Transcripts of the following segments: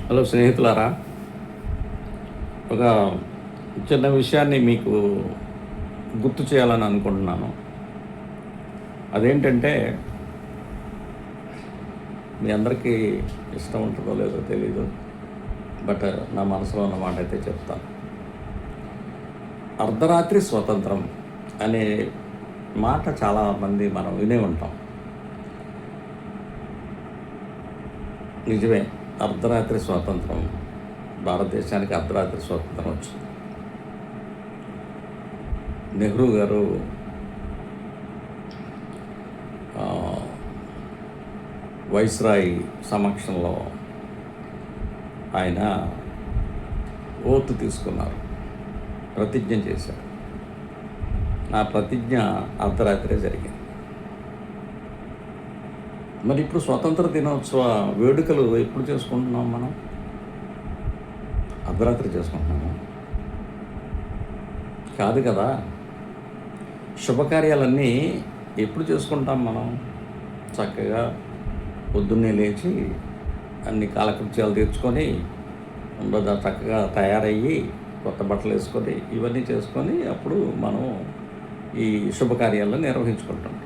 Hello స్నేహితులారా, ఒక చిన్న విషయాన్ని మీకు గుర్తు చేయాలని అనుకుంటున్నాను. అదేంటంటే, మీ అందరికీ ఇష్టం ఉంటుందో లేదో తెలీదు, బట్ నా మనసులో ఉన్న మాట అయితే చెప్తాను. అర్ధరాత్రి స్వతంత్రం అనే మాట చాలామంది మనం వినే ఉంటాం. నిజమే, అర్ధరాత్రి స్వాతంత్రం, భారతదేశానికి అర్ధరాత్రి స్వాతంత్రం వచ్చింది. నెహ్రూ గారు వైస్రాయ్ సమక్షంలో ఆయన ఓతు తీసుకున్నారు, ప్రతిజ్ఞ చేశారు. ఆ ప్రతిజ్ఞ అర్ధరాత్రే జరిగింది. మరి ఇప్పుడు స్వాతంత్ర దినోత్సవ వేడుకలు ఎప్పుడు చేసుకుంటున్నాం మనం? అర్ధరాత్రి చేసుకుంటున్నాము కాదు కదా. శుభకార్యాలన్నీ ఎప్పుడు చేసుకుంటాం మనం? చక్కగా పొద్దున్నే లేచి అన్ని కాలకృత్యాలు తీర్చుకొని చక్కగా తయారయ్యి కొత్త బట్టలు వేసుకొని ఇవన్నీ చేసుకొని అప్పుడు మనం ఈ శుభకార్యాలను నిర్వహించుకుంటుంటాం.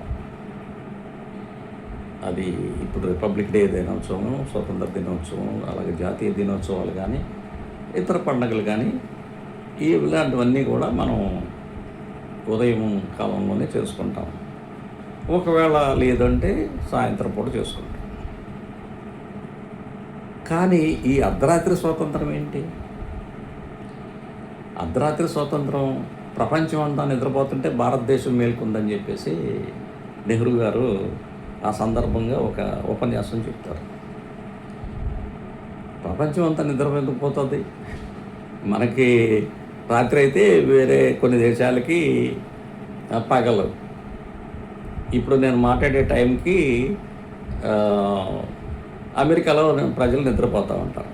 అది ఇప్పుడు రిపబ్లిక్ డే దినోత్సవం, స్వతంత్ర దినోత్సవం, అలాగే జాతీయ దినోత్సవాలు కానీ ఇతర పండుగలు కానీ ఇలాంటివన్నీ కూడా మనం ఉదయం కాలంలోనే చేసుకుంటాం. ఒకవేళ లేదంటే సాయంత్రం పూట చేసుకుంటాం. కానీ ఈ అర్ధరాత్రి స్వాతంత్రం ఏంటి? అర్ధరాత్రి స్వాతంత్రం ప్రపంచం అంతా నిద్రపోతుంటే భారతదేశం మేల్కొందని చెప్పేసి నెహ్రూ గారు ఆ సందర్భంగా ఒక ఉపన్యాసం చెప్తారు. ప్రపంచం అంతా నిద్రపోతుంది. మనకి రాత్రి అయితే వేరే కొన్ని దేశాలకి పగలు. ఇప్పుడు నేను మాట్లాడే టైంకి అమెరికాలో ప్రజలు నిద్రపోతూ ఉంటారు.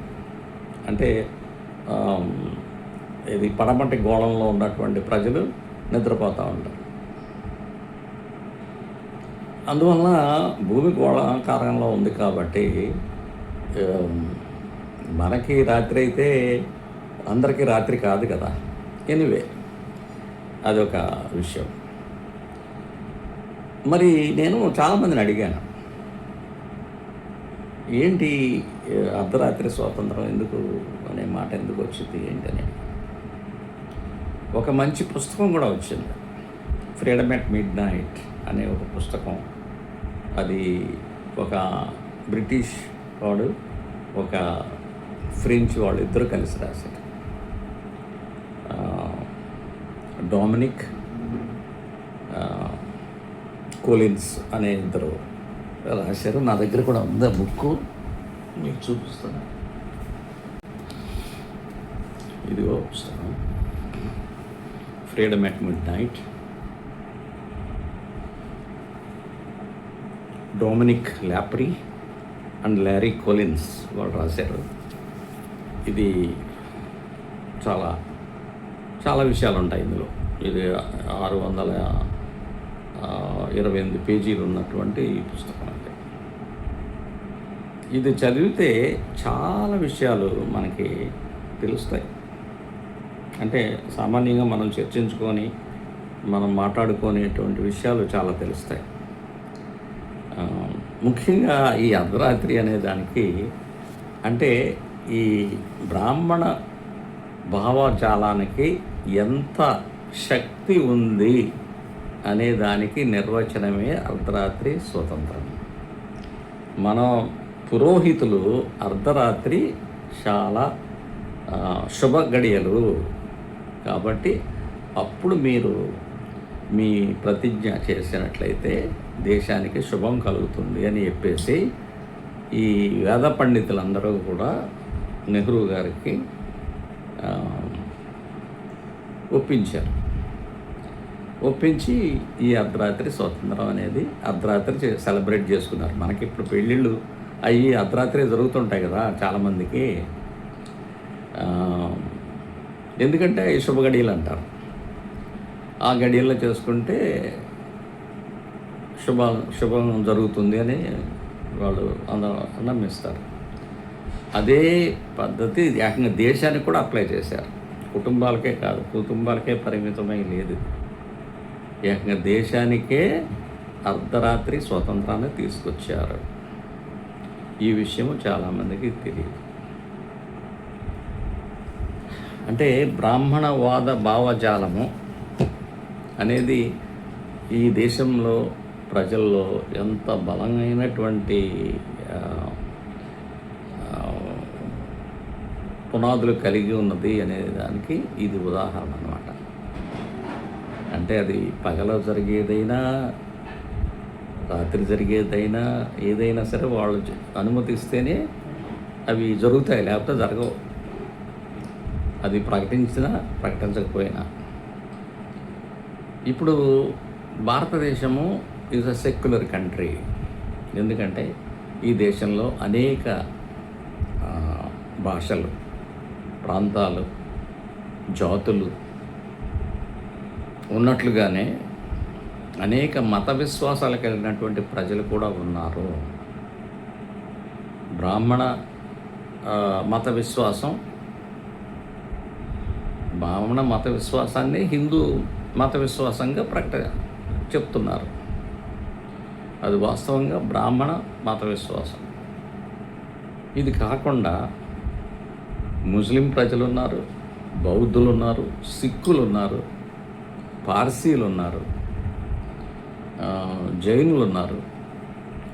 అంటే ఇది పడమటి గోళంలో ఉన్నటువంటి ప్రజలు నిద్రపోతూ ఉంటారు. అందువల్ల భూమి గోళాకారంలో ఉంది కాబట్టి మనకి రాత్రి అయితే అందరికీ రాత్రి కాదు కదా. ఎనీవే, అదొక విషయం. మరి నేను చాలామందిని అడిగాను, ఏంటి అర్ధరాత్రి స్వాతంత్రం ఎందుకు అనే మాట ఎందుకు వచ్చింది ఏంటని. ఒక మంచి పుస్తకం కూడా వచ్చింది, ఫ్రీడమ్ ఎట్ మిడ్ నైట్ అనే ఒక పుస్తకం. అది ఒక బ్రిటిష్ వాడు, ఒక ఫ్రెంచ్ వాడు ఇద్దరు కలిసి రాశారు. డొమినిక్ కోలిన్స్ అనే ఇద్దరు రాశారు. నా దగ్గర కూడా ఉంది ఆ బుక్, మీకు చూపిస్తాను. ఇదిగో పుస్తకం, ఫ్రీడమ్ ఎట్ మిడ్ నైట్. Dominique Lapierre and Larry Collins వాళ్ళు రాశారు. ఇది చాలా చాలా విషయాలు ఉంటాయి ఇందులో. ఇది 628 పేజీలు ఉన్నటువంటి ఈ పుస్తకం. అంటే ఇది చదివితే చాలా విషయాలు మనకి తెలుస్తాయి. అంటే సామాన్యంగా మనం చర్చించుకొని మనం మాట్లాడుకునేటువంటి విషయాలు చాలా తెలుస్తాయి. ముఖ్యంగా ఈ అర్ధరాత్రి అనే దానికి, అంటే ఈ బ్రాహ్మణ భావజాలానికి ఎంత శక్తి ఉంది అనే దానికి నిర్వచనమే అర్ధరాత్రి స్వతంత్రం. మన పురోహితులు అర్ధరాత్రి చాలా శుభ గడియలు కాబట్టి అప్పుడు మీరు మీ ప్రతిజ్ఞ చేసినట్లయితే దేశానికి శుభం కలుగుతుంది అని చెప్పేసి ఈ వేద పండితులందరూ కూడా నెహ్రూ గారికి ఒప్పించి ఈ అర్ధరాత్రి స్వతంత్రం అనేది అర్ధరాత్రి సెలబ్రేట్ చేసుకున్నారు. మనకి ఇప్పుడు పెళ్ళిళ్ళు అవి అర్ధరాత్రి జరుగుతుంటాయి కదా చాలామందికి. ఎందుకంటే శుభ గడియలు అంటారు. ఆ గడియల్లో చేసుకుంటే శుభం జరుగుతుంది అని వాళ్ళు నమ్మిస్తారు. అదే పద్ధతి ఏకంగా దేశానికి కూడా అప్లై చేశారు. కుటుంబాలకే కాదు, కుటుంబాలకే పరిమితమై లేదు. ఏకంగా దేశానికే అర్ధరాత్రి స్వతంత్రాన్ని తీసుకొచ్చారు. ఈ విషయము చాలామందికి తెలియదు. అంటే బ్రాహ్మణవాద భావజాలము అనేది ఈ దేశంలో ప్రజల్లో ఎంత బలమైనటువంటి పునాదులు కలిగి ఉన్నది అనే దానికి ఇది ఉదాహరణ అన్నమాట. అంటే అది పగల జరిగేదైనా, రాత్రి జరిగేదైనా, ఏదైనా సరే వాళ్ళు అనుమతిస్తేనే అవి జరుగుతాయి, లేకపోతే జరగవు. అది ప్రకటించినా ప్రకటించకపోయినా. ఇప్పుడు భారతదేశము ఈజ్ అ సెక్యులర్ కంట్రీ. ఎందుకంటే ఈ దేశంలో అనేక భాషలు, ప్రాంతాలు, జాతులు ఉన్నట్లుగానే అనేక మత విశ్వాసాలు కలిగినటువంటి ప్రజలు కూడా ఉన్నారు. బ్రాహ్మణ మత విశ్వాసం, బ్రాహ్మణ మత విశ్వాసాన్ని హిందూ మత విశ్వాసంగా చెప్తున్నారు. అది వాస్తవంగా బ్రాహ్మణ మత విశ్వాసం. ఇది కాకుండా ముస్లిం ప్రజలు ఉన్నారు, బౌద్ధులు ఉన్నారు, సిక్కులు ఉన్నారు, పార్సీలు ఉన్నారు, జైనులు ఉన్నారు,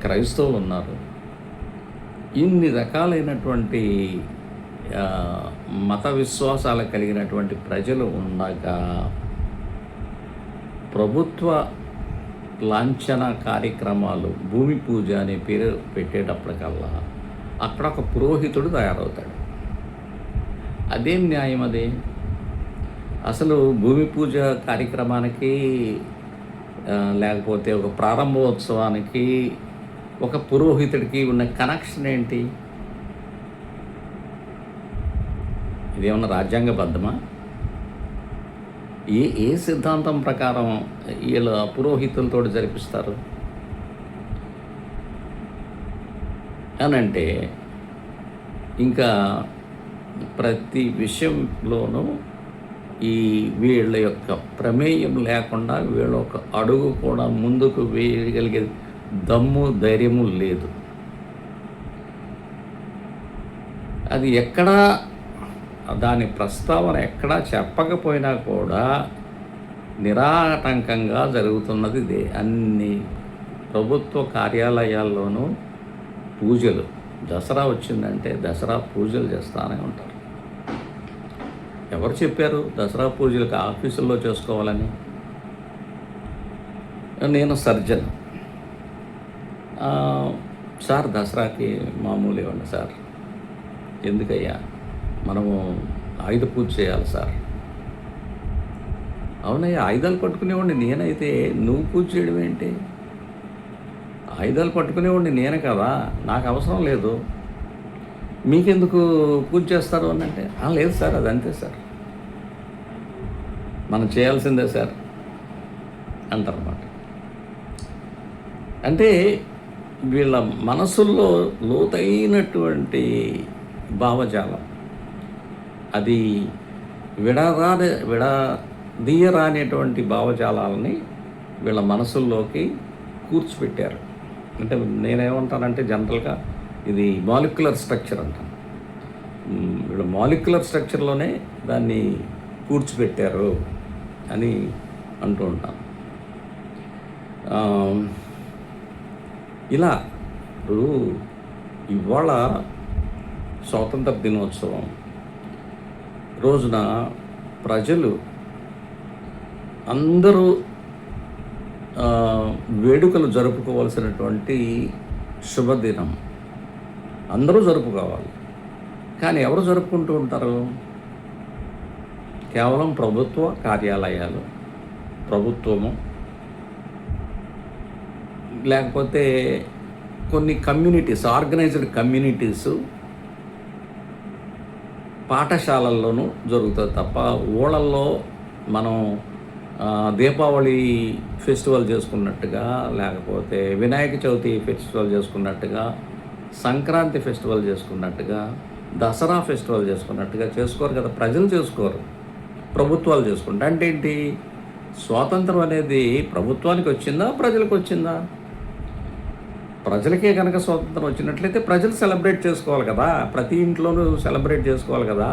క్రైస్తవులు ఉన్నారు. ఇన్ని రకాలైనటువంటి మత విశ్వాసాలు కలిగినటువంటి ప్రజలు ఉండగా ప్రభుత్వ లాంఛన కార్యక్రమాలు, భూమి పూజ అనే పేరు పెట్టేటప్పటికల్లా అక్కడ ఒక పురోహితుడు తయారవుతాడు. అదేం న్యాయం అది? అసలు భూమి పూజ కార్యక్రమానికి లేకపోతే ఒక ప్రారంభోత్సవానికి ఒక పురోహితుడికి ఉన్న కనెక్షన్ ఏంటి? ఇదేమన్నా రాజ్యాంగబద్ధమా? ఏ సిద్ధాంతం ప్రకారం వీళ్ళ పురోహితులతో జరిపిస్తారు అనంటే, ఇంకా ప్రతి విషయంలోనూ ఈ వీళ్ళ యొక్క ప్రమేయం లేకుండా వీళ్ళ ఒక అడుగు కూడా ముందుకు వేయగలిగే దమ్ము, ధైర్యము లేదు. అది ఎక్కడా, దాని ప్రస్తావన ఎక్కడా చెప్పకపోయినా కూడా నిరాటంకంగా జరుగుతున్నది ఇదే. అన్ని ప్రభుత్వ కార్యాలయాల్లోనూ పూజలు. దసరా వచ్చిందంటే దసరా పూజలు చేస్తూనే ఉంటారు. ఎవరు చెప్పారు దసరా పూజలకు ఆఫీసుల్లో చేసుకోవాలని? నేను సర్జన్ సార్, దసరాకి మామూలు ఇవ్వండి సార్. ఎందుకయ్యా? మనము ఆయుధ పూజ చేయాలి సార్. అవునయ్యా, ఆయుధాలు పట్టుకునేవాడిని నేనైతే నువ్వు పూజ చేయడం ఏంటి? ఆయుధాలు పట్టుకునేవాడిని నేనే కదా, నాకు అవసరం లేదు, మీకెందుకు పూజ చేస్తారు అని అంటే, లేదు సార్, అది అంతే సార్, మనం చేయాల్సిందే సార్ అంటారన్నమాట. అంటే వీళ్ళ మనసుల్లో లోతైనటువంటి భావజాలం, అది విడదీయరానేటువంటి భావజాలాలని వీళ్ళ మనసుల్లోకి కూర్చిపెట్టారు. అంటే నేనేమంటానంటే జనరల్గా ఇది మాలిక్యులర్ స్ట్రక్చర్ అంటాను. వీళ్ళు మాలిక్యులర్ స్ట్రక్చర్లోనే దాన్ని కూర్చిపెట్టారు అని అంటూ ఉంటాను. ఇలా ఇప్పుడు ఇవాళ స్వాతంత్ర దినోత్సవం రోజున ప్రజలు అందరూ వేడుకలు జరుపుకోవాల్సినటువంటి శుభదినం, అందరూ జరుపుకోవాలి. కానీ ఎవరు జరుపుకుంటూ ఉంటారు? కేవలం ప్రభుత్వ కార్యాలయాలు, ప్రభుత్వము, లేకపోతే కొన్ని కమ్యూనిటీస్, ఆర్గనైజ్డ్ కమ్యూనిటీసు, పాఠశాలల్లోనూ జరుగుతుంది తప్ప ఊళ్ళల్లో మనం దీపావళి ఫెస్టివల్ చేసుకున్నట్టుగా, లేకపోతే వినాయక చవితి ఫెస్టివల్ చేసుకున్నట్టుగా, సంక్రాంతి ఫెస్టివల్ చేసుకున్నట్టుగా దసరా ఫెస్టివల్ చేసుకున్నట్టుగా చేసుకోరు కదా, ప్రజలు చేసుకోరు, ప్రభుత్వాలు చేసుకుంటారు. అంటే ఏంటి, స్వాతంత్రం అనేది ప్రభుత్వానికి వచ్చిందా, ప్రజలకు వచ్చిందా? ప్రజలకే కనుక స్వాతంత్రం వచ్చినట్లయితే ప్రజలు సెలబ్రేట్ చేసుకోవాలి కదా, ప్రతి ఇంట్లోనూ సెలబ్రేట్ చేసుకోవాలి కదా.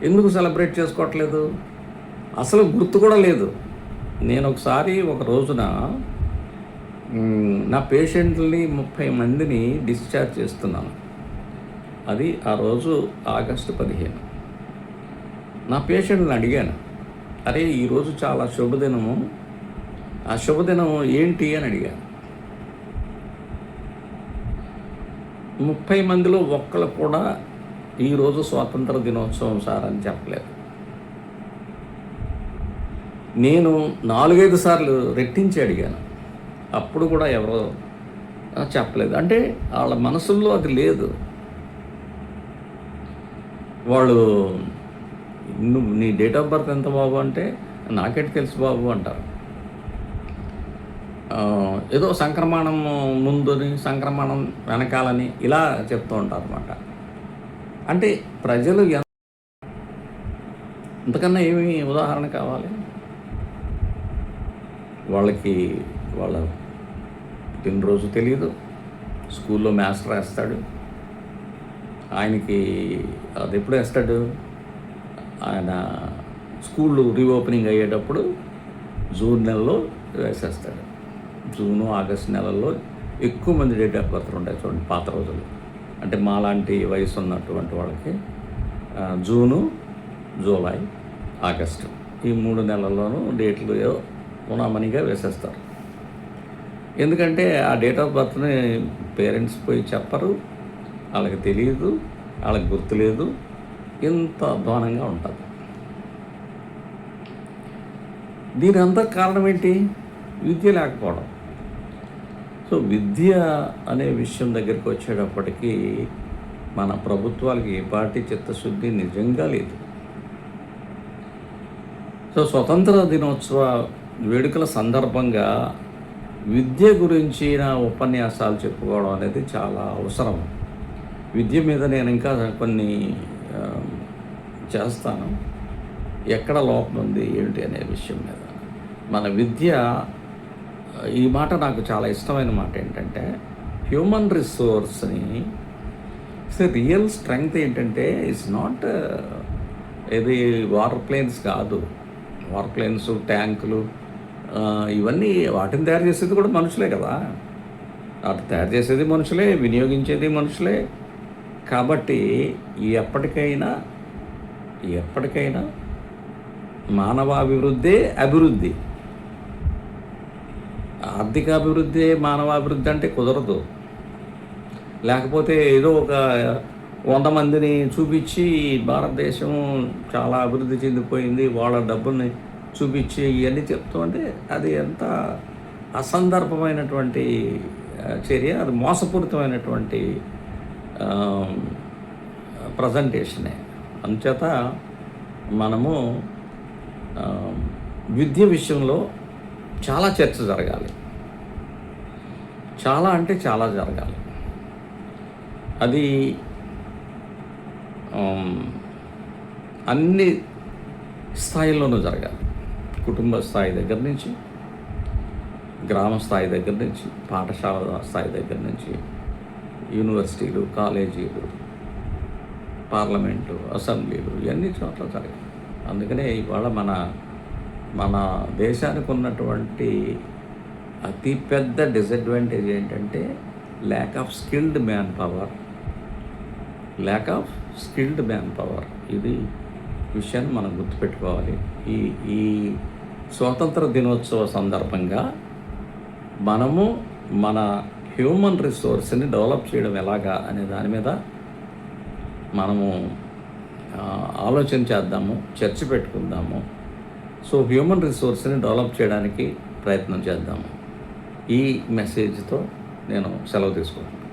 ఎందుకు సెలబ్రేట్ చేసుకోవట్లేదు? అసలు గుర్తు కూడా లేదు. నేను ఒకసారి ఒక రోజున నా పేషెంట్లని 30 మందిని డిశ్చార్జ్ చేస్తున్నాను. అది ఆ రోజు ఆగస్టు 15. నా పేషెంట్ని అడిగాను, అరే ఈరోజు చాలా శుభదినము, ఆ శుభదినం ఏంటి అని అడిగాను. 30 మందిలో ఒక్కళ్ళు కూడా ఈరోజు స్వాతంత్ర దినోత్సవం సార్ అని చెప్పలేదు. నేను 4-5 సార్లు రెట్టించి అడిగాను, అప్పుడు కూడా ఎవరో చెప్పలేదు. అంటే వాళ్ళ మనసుల్లో అది లేదు. వాళ్ళు నువ్వు నీ డేట్ ఆఫ్ బర్త్ ఎంత బాబు అంటే, నాకెట్ తెలుసు బాబు అంటారు. ఏదో సంక్రమణం ముందుని, సంక్రమణం వెనకాలని ఇలా చెప్తూ ఉంటారు అన్నమాట. అంటే ప్రజలు ఇంతకన్నా ఏమి ఉదాహరణ కావాలి? వాళ్ళకి వాళ్ళ పుట్టినరోజు తెలియదు, స్కూల్లో మాస్టర్ వేస్తాడు, ఆయనకి అది ఎప్పుడు వేస్తాడు, ఆయన స్కూళ్ళు రీఓపెనింగ్ అయ్యేటప్పుడు జూన్ నెలలో వేసేస్తాడు. జూను ఆగస్టు నెలల్లో ఎక్కువ మంది డేట్ ఆఫ్ బర్త్ ఉంటాయి చూడండి పాత రోజులు. అంటే మాలాంటి వయసు ఉన్నటువంటి వాళ్ళకి జూను, జూలై, ఆగస్టు ఈ 3 నెలల్లోనూ డేట్లు ఉనామనిగా వేసేస్తారు. ఎందుకంటే ఆ డేట్ ఆఫ్ బర్త్ని పేరెంట్స్ పోయి చెప్పరు, వాళ్ళకి తెలియదు, వాళ్ళకి గుర్తులేదు, ఇంత అధ్వానంగా ఉంటుంది. దీని అంతా కారణం ఏంటి? విద్య లేకపోవడం. సో విద్య అనే విషయం దగ్గరికి వచ్చేటప్పటికీ మన ప్రభుత్వాలకి ఏ పార్టీ చిత్తశుద్ధి నిజంగా లేదు. సో స్వతంత్ర దినోత్సవ వేడుకల సందర్భంగా విద్య గురించిన ఉపన్యాసాలు చెప్పుకోవడం అనేది చాలా అవసరం. విద్య మీద నేను ఇంకా కొన్ని చేస్తాను, ఎక్కడ లోపం ఉంది ఏంటి అనే విషయం మీద. మన విద్య, ఈ మాట నాకు చాలా ఇష్టమైన మాట ఏంటంటే, హ్యూమన్ రిసోర్స్ని రియల్ స్ట్రెంగ్త్ ఏంటంటే ఇట్స్ నాట్ ఇది వాటర్ ప్లేన్స్ కాదు. వాటర్ ప్లేన్స్, ట్యాంకులు ఇవన్నీ వాటిని తయారు చేసేది కూడా మనుషులే కదా, వాటిని తయారు చేసేది మనుషులే, వినియోగించేది మనుషులే. కాబట్టి ఎప్పటికైనా మానవాభివృద్ధే అభివృద్ధి. ఆర్థిక అభివృద్ధి మానవాభివృద్ధి అంటే కుదరదు. లేకపోతే ఏదో ఒక 100 మందిని చూపించి భారతదేశం చాలా అభివృద్ధి చెందిపోయింది, వాళ్ళ డబ్బుల్ని చూపించి ఇవన్నీ చెప్తూ అంటే అది ఎంత అసందర్భమైనటువంటి చర్య, అది మోసపూరితమైనటువంటి ప్రజెంటేషనే. అందుచేత మనము విద్య విషయంలో చాలా చర్చ జరగాలి, చాలా అంటే చాలా జరగాలి. అది అన్ని స్థాయిల్లోనూ జరగాలి. కుటుంబ స్థాయి దగ్గర నుంచి, గ్రామ స్థాయి దగ్గర నుంచి, పాఠశాల స్థాయి దగ్గర నుంచి, యూనివర్సిటీలు, కాలేజీలు, పార్లమెంటు, అసెంబ్లీలు ఇవన్నీ చోట్ల జరగాలి. అందుకనే ఇవాళ మన దేశానికి ఉన్నటువంటి అతిపెద్ద డిసడ్వాంటేజ్ ఏంటంటే lack of skilled man power. ఇది విషయాన్ని మనం గుర్తుపెట్టుకోవాలి. ఈ స్వాతంత్ర దినోత్సవ సందర్భంగా మనము మన హ్యూమన్ రిసోర్స్ని డెవలప్ చేయడం ఎలాగా అనే దాని మీద మనము ఆలోచన చేద్దాము, చర్చ పెట్టుకుందాము. సో హ్యూమన్ రిసోర్స్ని డెవలప్ చేయడానికి ప్రయత్నం చేద్దాము. ఈ మెసేజ్తో నేను సెలవు తీసుకుంటాను.